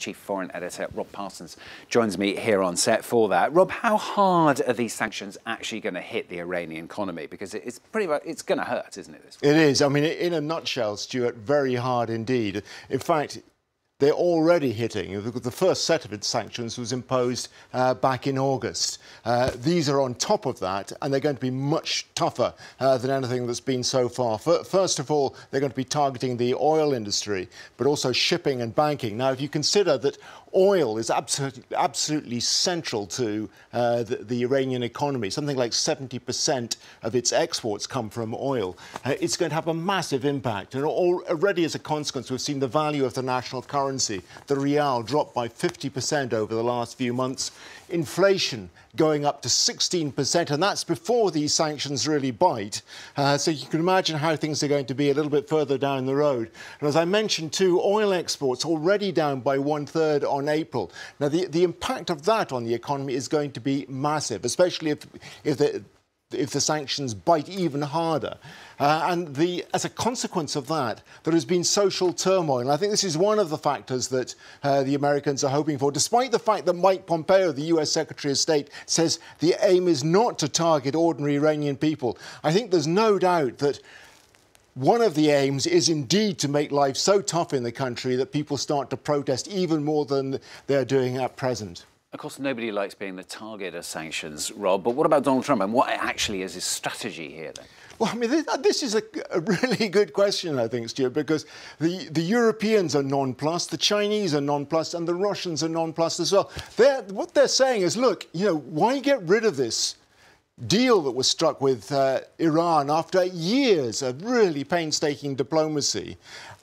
Chief Foreign Editor Rob Parsons joins me here on set for that. Rob, how hard are these sanctions actually going to hit the Iranian economy? Because it's pretty much, it's going to hurt, isn't it? It is. I mean, in a nutshell, Stuart, very hard indeed. In fact, they're already hitting. The first set of its sanctions was imposed back in August. These are on top of that, and they're going to be much tougher than anything that's been so far. First of all, they're going to be targeting the oil industry, but also shipping and banking. Now, if you consider that oil is absolutely central to the Iranian economy, something like 70% of its exports come from oil, it's going to have a massive impact. And already as a consequence, we've seen the value of the national currency, the rial, drop by 50% over the last few months. Inflation going up to 16%, and that's before these sanctions really bite. So you can imagine how things are going to be a little bit further down the road. And as I mentioned too, oil exports already down by 1/3 on April. Now, the impact of that on the economy is going to be massive, especially if the sanctions bite even harder. As a consequence of that, there has been social turmoil. And I think this is one of the factors that the Americans are hoping for, despite the fact that Mike Pompeo, the US Secretary of State, says the aim is not to target ordinary Iranian people. I think there's no doubt that one of the aims is indeed to make life so tough in the country that people start to protest even more than they're doing at present. Of course, nobody likes being the target of sanctions, Rob, but what about Donald Trump, and what actually is his strategy here, then? Well, I mean, this is a really good question, I think, Stuart, because the Europeans are nonplussed, the Chinese are nonplussed, and the Russians are nonplussed as well. What they're saying is, look, why get rid of this deal that was struck with Iran after years of really painstaking diplomacy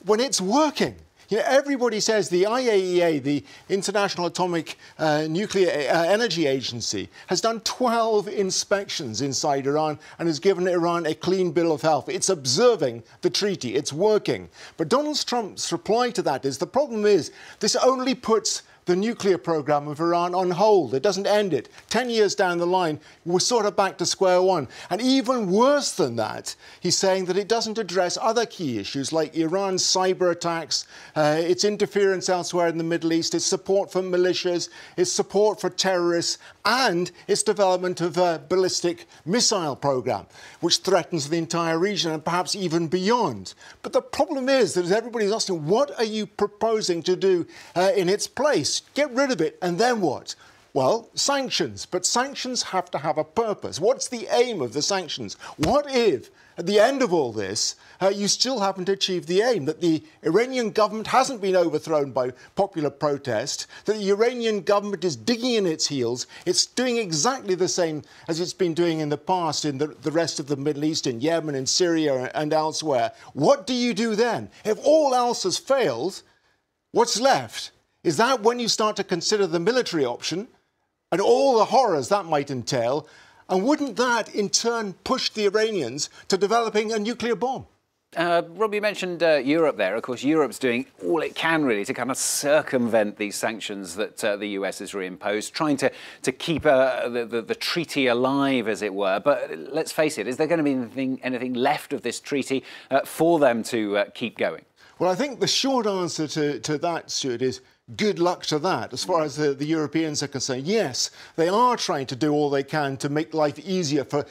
when it's working? Everybody says the IAEA, the International Atomic Nuclear Energy Agency, has done 12 inspections inside Iran and has given Iran a clean bill of health. It's observing the treaty. It's working. But Donald Trump's reply to that is, the problem is this only puts the nuclear program of Iran on hold. It doesn't end it. 10 years down the line, we're sort of back to square one. And even worse than that, he's saying that it doesn't address other key issues like Iran's cyber attacks, its interference elsewhere in the Middle East, its support for militias, its support for terrorists, and its development of a ballistic missile program, which threatens the entire region and perhaps even beyond. But the problem is that everybody's asking, what are you proposing to do in its place? Get rid of it, and then what? Well, sanctions. But sanctions have to have a purpose. What's the aim of the sanctions? What if, at the end of all this, you still happen to achieve the aim, that the Iranian government hasn't been overthrown by popular protest, that the Iranian government is digging in its heels, it's doing exactly the same as it's been doing in the past in the rest of the Middle East, in Yemen, in Syria, and elsewhere? What do you do then? If all else has failed, what's left? Is that when you start to consider the military option and all the horrors that might entail? And wouldn't that, in turn, push the Iranians to developing a nuclear bomb? Rob, you mentioned Europe there. Of course, Europe's doing all it can, really, to kind of circumvent these sanctions that the US has reimposed, trying to keep the treaty alive, as it were. But let's face it, is there going to be anything left of this treaty for them to keep going? Well, I think the short answer to that, Stuart, is good luck to that. As far as the Europeans are concerned, yes, they are trying to do all they can to make life easier for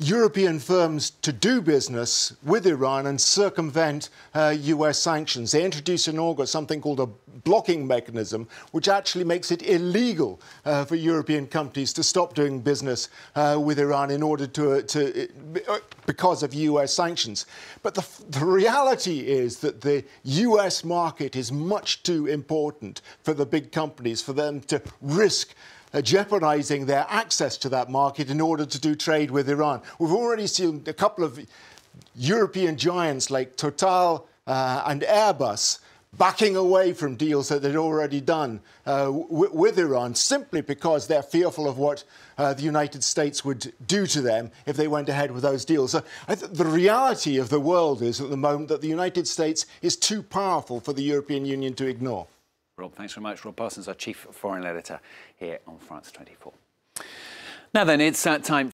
European firms to do business with Iran and circumvent US sanctions. They introduced in August something called a blocking mechanism, which actually makes it illegal for European companies to stop doing business with Iran in order because of US sanctions. But the reality is that the US market is much too important for the big companies, for them to risk jeopardizing their access to that market in order to do trade with Iran. We've already seen a couple of European giants like Total and Airbus backing away from deals that they'd already done with Iran, simply because they're fearful of what the United States would do to them if they went ahead with those deals. So the reality of the world is at the moment that the United States is too powerful for the European Union to ignore. Rob, thanks very much. Rob Parsons, our Chief Foreign Editor here on France 24. Now then, it's time